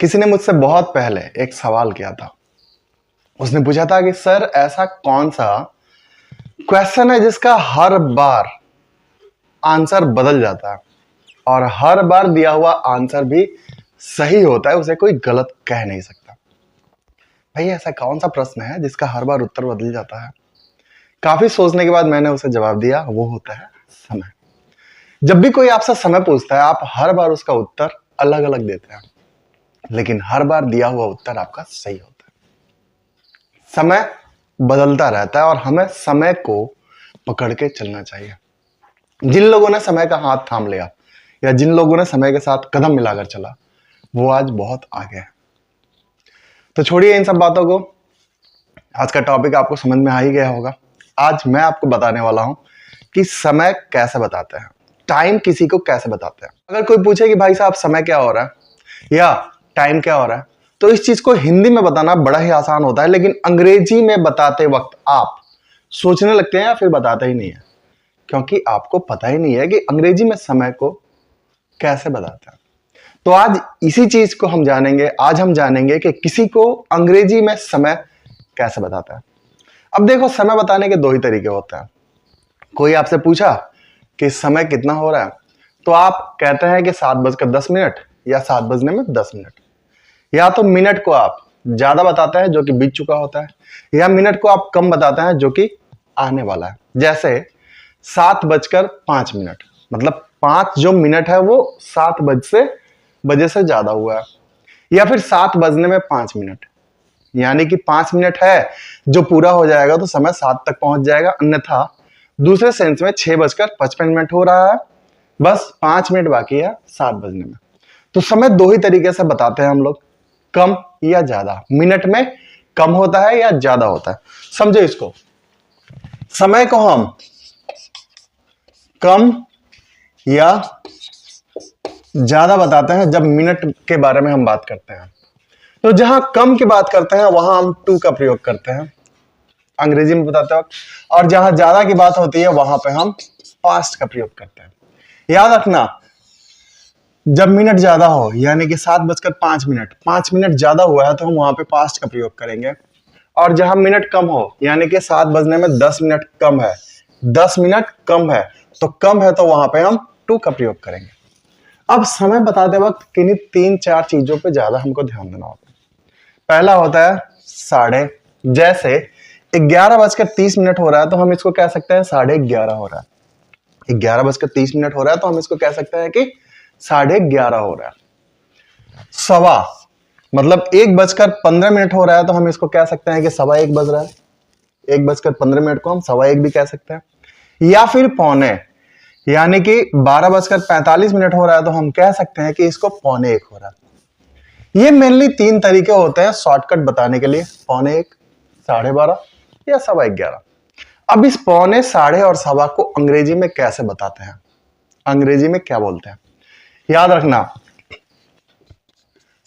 किसी ने मुझसे बहुत पहले एक सवाल किया था। उसने पूछा था कि सर ऐसा कौन सा क्वेश्चन है जिसका हर बार आंसर बदल जाता है और हर बार दिया हुआ आंसर भी सही होता है, उसे कोई गलत कह नहीं सकता। भाई ऐसा कौन सा प्रश्न है जिसका हर बार उत्तर बदल जाता है? काफी सोचने के बाद मैंने उसे जवाब दिया, वो होता है समय। जब भी कोई आपसे समय पूछता है, आप हर बार उसका उत्तर अलग अलग देते हैं, लेकिन हर बार दिया हुआ उत्तर आपका सही होता है। समय बदलता रहता है और हमें समय को पकड़ के चलना चाहिए। जिन लोगों ने समय का हाथ थाम लिया या जिन लोगों ने समय के साथ कदम मिलाकर चला, वो आज बहुत आगे है। तो छोड़िए इन सब बातों को, आज का टॉपिक आपको समझ में आ ही गया होगा। आज मैं आपको बताने वाला हूं कि समय कैसे बताते हैं, टाइम किसी को कैसे बताते हैं। अगर कोई पूछे कि भाई साहब समय क्या हो रहा है या टाइम क्या हो रहा है, तो इस चीज को हिंदी में बताना बड़ा ही आसान होता है, लेकिन अंग्रेजी में बताते वक्त आप सोचने लगते हैं या फिर बताते ही नहीं है, क्योंकि आपको पता ही नहीं है कि अंग्रेजी में समय को कैसे बताते हैं। तो आज इसी चीज को हम जानेंगे। आज हम जानेंगे कि किसी को अंग्रेजी में समय कैसे बताता है। अब देखो, समय बताने के दो ही तरीके होते हैं। कोई आपसे पूछा कि समय कितना हो रहा है, तो आप कहते हैं कि 7:10 या 7:10। या तो मिनट को आप ज्यादा बताते हैं जो कि बीत चुका होता है, या मिनट को आप कम बताते हैं जो कि आने वाला है। जैसे 7:05, मतलब 5 जो मिनट है वो 7 बजे से ज्यादा हुआ है। या फिर 7:05, यानी कि 5 मिनट है जो पूरा हो जाएगा तो समय 7 तक पहुंच जाएगा। अन्यथा दूसरे सेंस में 6:55 हो रहा है, बस 5 मिनट बाकी है 7 बजने में। तो समय दो ही तरीके से बताते हैं हम लोग, कम या ज्यादा। मिनट में कम होता है या ज्यादा होता है, समझो इसको। समय को हम कम या ज्यादा बताते हैं जब मिनट के बारे में हम बात करते हैं। तो जहां कम की बात करते हैं वहां हम टू का प्रयोग करते हैं अंग्रेजी में बताते वक्त, और जहां ज्यादा की बात होती है वहां पे हम पास्ट का प्रयोग करते हैं। याद रखना, जब मिनट ज्यादा हो यानी कि 7:05, 5 मिनट ज्यादा हुआ है तो हम वहां पे पास्ट का प्रयोग करेंगे। और जहां मिनट कम हो यानी कि 7 बजने में 10 मिनट कम है, 10 मिनट कम है, तो वहां पे हम टू का प्रयोग करेंगे। अब समय बताते वक्त किन्हीं 3-4 चीजों पे ज्यादा हमको ध्यान देना होता है। पहला होता है साढ़े। जैसे 11:30 हो रहा है तो हम इसको कह सकते हैं 11:30 हो रहा है। 11:30 हो रहा है तो हम इसको कह सकते हैं कि 11:30 हो रहा है। सवा, मतलब 1:15 हो रहा है तो हम इसको कह सकते हैं कि 1:15 बज रहा है। 1:15 को हम 1:15 भी कह सकते हैं। या फिर पौने, यानी कि 12:45 हो रहा है तो हम कह सकते हैं कि इसको 1:15 हो रहा है। ये मेनली 3 तरीके होते हैं शॉर्टकट बताने के लिए, 1:15, 12:30 या 11:15। अब इस पौने, साढ़े और सवा को अंग्रेजी में कैसे बताते हैं, अंग्रेजी में क्या बोलते हैं? याद रखना,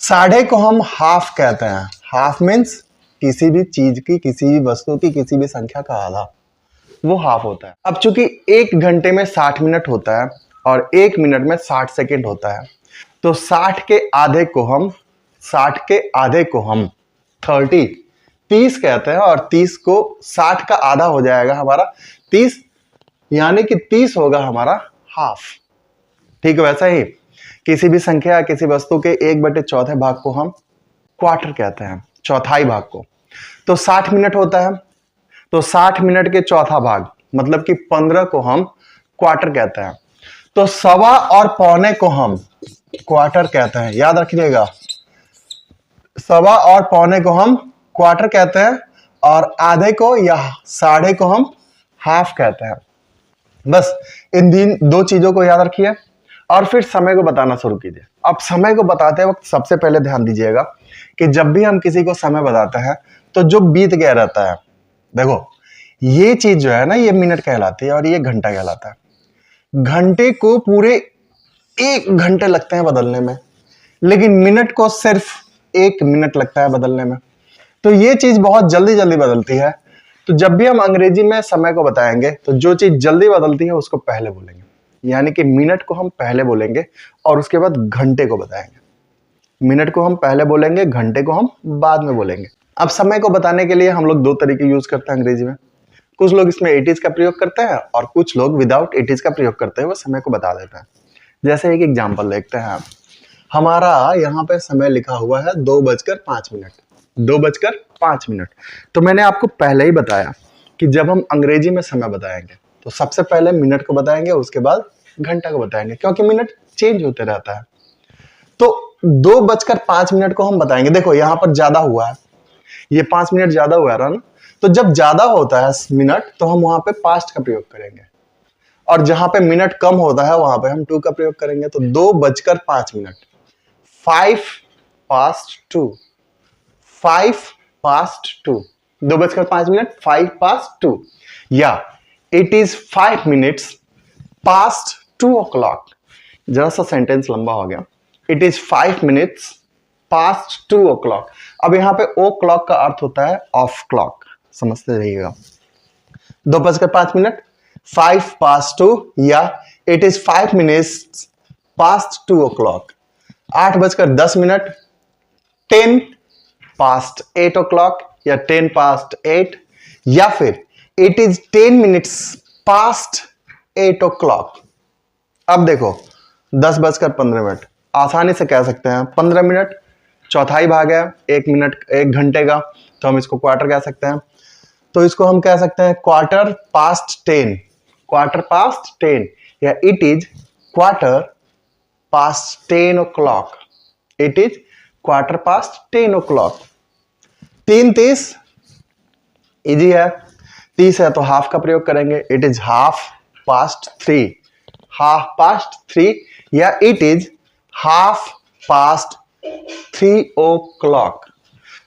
साढ़े को हम हाफ कहते हैं। हाफ मीन्स किसी भी चीज की, किसी भी वस्तु की, किसी भी संख्या का आधा, वो हाफ होता है। अब चूंकि 1 घंटे में 60 मिनट होता है और 1 मिनट में 60 सेकंड होता है, तो 60 के आधे को हम 30 कहते हैं, और 30 को 60 का आधा हो जाएगा हमारा 30, यानी कि 30 होगा हमारा हाफ। ठीक है, वैसा ही किसी भी संख्या, किसी वस्तु के 1/4 भाग को हम क्वार्टर कहते हैं, चौथाई भाग को। तो 60 मिनट होता है, तो 60 मिनट के चौथा भाग मतलब कि 15 को हम क्वार्टर कहते हैं। तो सवा और पौने को हम क्वार्टर कहते हैं, याद रखिएगा। सवा और पौने को हम क्वार्टर कहते हैं, और आधे को या साढ़े को हम हाफ कहते हैं। बस इन दो चीजों को याद रखिए और फिर समय को बताना शुरू कीजिए। अब समय को बताते वक्त सबसे पहले ध्यान दीजिएगा कि जब भी हम किसी को समय बताते हैं तो जो बीत गया रहता है, देखो ये चीज जो है ना, ये मिनट कहलाती है और ये घंटा कहलाता है। घंटे को पूरे 1 घंटे लगते हैं बदलने में, लेकिन मिनट को सिर्फ 1 मिनट लगता है बदलने में। तो ये चीज बहुत जल्दी जल्दी बदलती है। तो जब भी हम अंग्रेजी में समय को बताएंगे तो जो चीज जल्दी बदलती है उसको पहले बोलेंगे, यानी कि मिनट को हम पहले बोलेंगे और उसके बाद घंटे को बताएंगे। मिनट को हम पहले बोलेंगे, घंटे को हम बाद में बोलेंगे। अब समय को बताने के लिए हम लोग दो तरीके यूज करते हैं अंग्रेजी में। कुछ लोग इसमें इट का प्रयोग करते हैं और कुछ लोग विदाउट इट का प्रयोग करते हैं, वो समय को बता देते हैं। जैसे एक एग्जाम्पल देखते हैं। हमारा यहाँ पे समय लिखा हुआ है 2:05। 2:05। तो मैंने आपको पहले ही बताया कि जब हम अंग्रेजी में समय बताएंगे तो सबसे पहले मिनट को बताएंगे, उसके बाद घंटा को बताएंगे, क्योंकि मिनट चेंज होते रहता है। तो 2:05 को हम बताएंगे। देखो यहाँ पर ज्यादा हुआ है, ये 5 मिनट ज्यादा हुआ है ना। तो जब ज्यादा होता है मिनट तो हम वहां पे पास्ट का प्रयोग करेंगे, और जहां पे मिनट कम होता है वहां पे हम टू का प्रयोग करेंगे। तो 2:05, 5:02, 5:02, 2:05, 5:02, या it is 5 minutes past 2 o'clock। जरा सा सेंटेंस लंबा हो गया। It is 5 minutes past 2 o'clock। अब यहां पे ओ क्लॉक का अर्थ होता है ऑफ क्लॉक, समझते रहिएगा। 2:05, 5:02, या it is 5 minutes past 2 o'clock। 8:10, 10:08 o'clock, या 10:08, या फिर it is 10 minutes past 8 o'clock। अब देखो 10:15, आसानी से कह सकते हैं 15 मिनट, चौथाई भाग है 1 मिनट 1 घंटे का, तो हम इसको क्वार्टर कह सकते हैं। तो इसको हम कह सकते हैं क्वार्टर पास्ट 10, क्वार्टर पास्ट 10, या it is quarter past 10 o'clock। It is quarter past 10 o'clock। 3:30 easy है, 30 है तो हाफ का प्रयोग करेंगे। It is half past 3, half past 3, या it is half past 3 o'clock।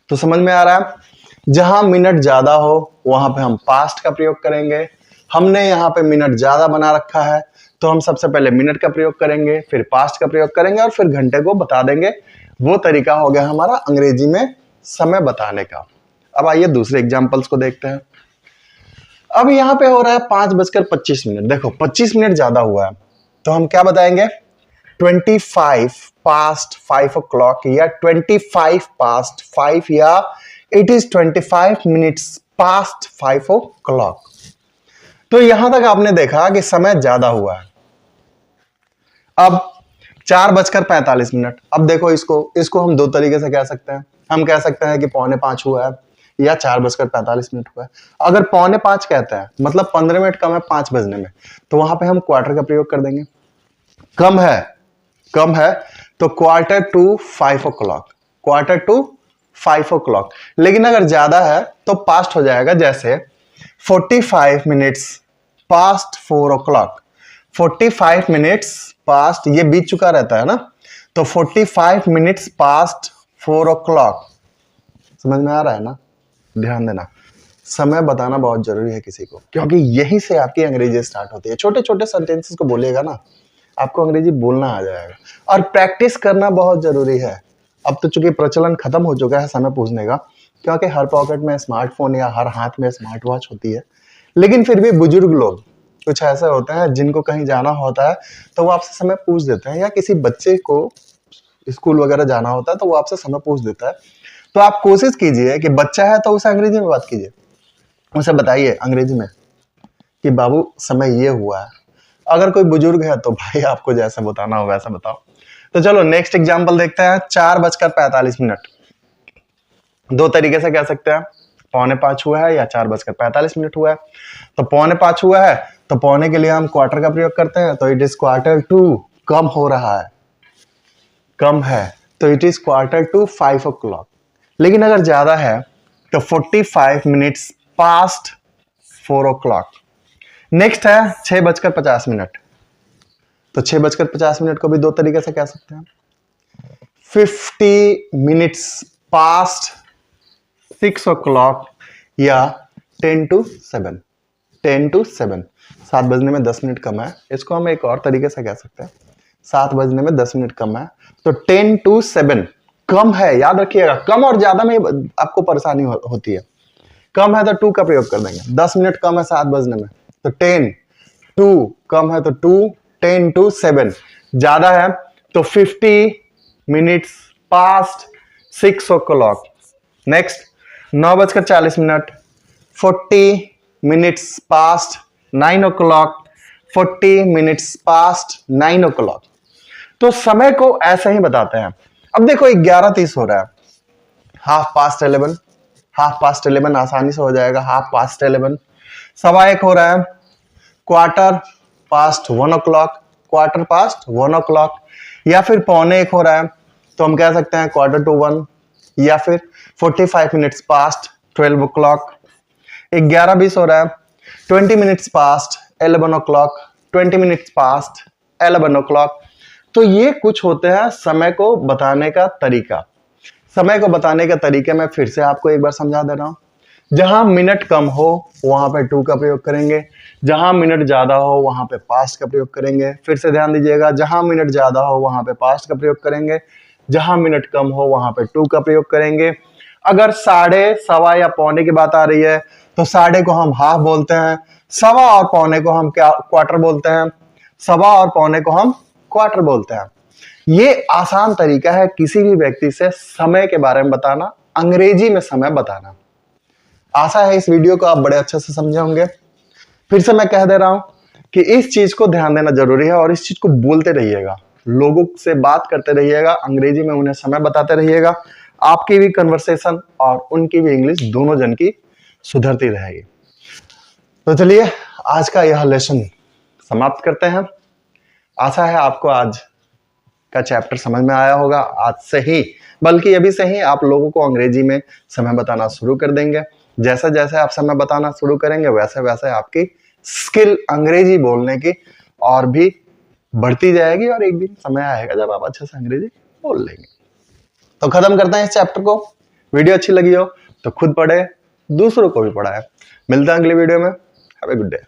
तो समझ में आ रहा है, जहां मिनट ज्यादा हो वहां पे हम पास्ट का प्रयोग करेंगे। हमने यहाँ पे मिनट ज्यादा बना रखा है तो हम सबसे पहले मिनट का प्रयोग करेंगे, फिर पास्ट का प्रयोग करेंगे और फिर घंटे को बता देंगे। वो तरीका हो गया हमारा अंग्रेजी में समय बताने का। अब आइए दूसरे एग्जाम्पल्स को देखते हैं। अब यहाँ पे हो रहा है 5:25। देखो 25 मिनट ज्यादा हुआ है तो हम क्या बताएंगे, 25 past 5 o'clock, या 25 past 5, या it is 25 minutes past 5 o'clock। तो यहां तक आपने देखा कि समय ज्यादा हुआ है। अब 4:45। अब देखो इसको हम दो तरीके से कह सकते हैं। हम कह सकते हैं कि 4:45 हुआ है, या 4:45 हुआ है। अगर 4:45 कहते हैं मतलब 15 मिनट कम है 5 बजने में, तो वहां पे हम क्वार्टर का प्रयोग कर देंगे। कम है तो quarter to 5 o'clock, quarter to 5 o'clock। लेकिन अगर ज्यादा है तो पास्ट हो जाएगा, जैसे 45 minutes past 4 o'clock। 45 minutes past, ये बीत चुका रहता है ना, तो 45 minutes past 4 o'clock। समझ में आ रहा है ना? ध्यान देना, समय बताना बहुत जरूरी है किसी को, क्योंकि यहीं से आपकी अंग्रेजी स्टार्ट होती है। छोटे छोटे सेंटेंसेस को बोलिएगा ना, आपको अंग्रेजी बोलना आ जाएगा। और प्रैक्टिस करना बहुत जरूरी है। अब तो चूंकि प्रचलन खत्म हो चुका है समय पूछने का, क्योंकि हर पॉकेट में स्मार्टफोन या हर हाथ में स्मार्ट वॉच होती है, लेकिन फिर भी बुजुर्ग लोग कुछ ऐसे होते हैं जिनको कहीं जाना होता है तो वो आपसे समय पूछ देते हैं, या किसी बच्चे को स्कूल वगैरह जाना होता है तो वो आपसे समय पूछ देता है। तो आप कोशिश कीजिए कि बच्चा है तो उसे अंग्रेजी में बात कीजिए, उसे बताइए अंग्रेजी में कि बाबू समय ये हुआ है। अगर कोई बुजुर्ग है तो भाई आपको जैसा बताना हो वैसा बताओ। तो चलो नेक्स्ट एग्जांपल देखते हैं। 4:45। दो तरीके से कह सकते हैं, 4:45 हुआ है या 4:45 हुआ है। तो 4:45 हुआ है तो पौने के लिए हम क्वार्टर का प्रयोग करते हैं, तो इट इज क्वार्टर टू, कम हो रहा है, कम है तो it is quarter to 5 o'clock। लेकिन अगर ज्यादा है तो 45 minutes past 4 o'clock। नेक्स्ट है 6:50। तो 6:50 को भी दो तरीके से कह सकते हैं, 50 minutes past 6 o'clock, या 10 to 7। 10 to 7, 7 बजने में 10 मिनट कम है। इसको हम एक और तरीके से कह सकते हैं, 7 बजने में 10 मिनट कम है, तो 10 to 7 कम है। याद रखिएगा, कम और ज्यादा में आपको परेशानी होती है। कम है तो 2 का प्रयोग कर देंगे, 10 मिनट कम है 7 बजने में तो 10, 2 कम है तो 2, 10 to 7 ज्यादा है तो 50 minutes past 6 o'clock। Next 9:40, 40 minutes past 9 o'clock, 40 minutes past 9 o'clock। तो समय को ऐसे ही बताते हैं। अब देखो 11:30 हो रहा है, हाफ पास्ट 11 आसानी से हो जाएगा, हाफ पास्ट 11। 1:15 हो रहा है, quarter past 1 o'clock, quarter past 1 o'clock। या फिर 1:15 हो रहा है तो हम कह सकते हैं क्वार्टर टू 1, या फिर 45 minutes past 12 o'clock। 11:20 हो रहा है, 20 minutes past 11 o'clock, 20 minutes past 11 o'clock। तो ये कुछ होते हैं समय को बताने का तरीका। समय को बताने का तरीके में फिर से आपको एक बार समझा दे रहा हूं। जहां मिनट कम हो वहां पे टू का प्रयोग करेंगे, जहां मिनट ज्यादा हो वहां पे पास्ट का प्रयोग करेंगे। फिर से ध्यान दीजिएगा, जहां मिनट ज्यादा हो वहां पे पास्ट का प्रयोग करेंगे, जहां मिनट कम हो वहां पे टू का प्रयोग करेंगे। अगर साढ़े, सवा या पौने की बात आ रही है तो साढ़े को हम हाफ बोलते हैं, सवा और पौने को हम क्या क्वार्टर बोलते हैं, सवा और पौने को हम क्वार्टर बोलते हैं। ये आसान तरीका है किसी भी व्यक्ति से समय के बारे में बताना, अंग्रेजी में समय बताना। आशा है इस वीडियो को आप बड़े अच्छे से समझे होंगे। फिर से मैं कह दे रहा हूं कि इस चीज को ध्यान देना जरूरी है और इस चीज को बोलते रहिएगा, लोगों से बात करते रहिएगा, अंग्रेजी में उन्हें समय बताते रहिएगा। आपकी भी कन्वर्सेशन और उनकी भी इंग्लिश दोनों जन की सुधरती रहेगी। तो चलिए आज का यह लेसन समाप्त करते हैं। आशा है आपको आज का चैप्टर समझ में आया होगा। आज से ही, बल्कि अभी से ही आप लोगों को अंग्रेजी में समय बताना शुरू कर देंगे। जैसे जैसे आप समय बताना शुरू करेंगे वैसे वैसे आपकी स्किल अंग्रेजी बोलने की और भी बढ़ती जाएगी और एक दिन समय आएगा जब आप अच्छे से अंग्रेजी बोल लेंगे। तो खत्म करते हैं इस चैप्टर को। वीडियो अच्छी लगी हो तो खुद पढ़े, दूसरों को भी पढ़ाए। मिलते हैं अगले वीडियो में। Have a good day.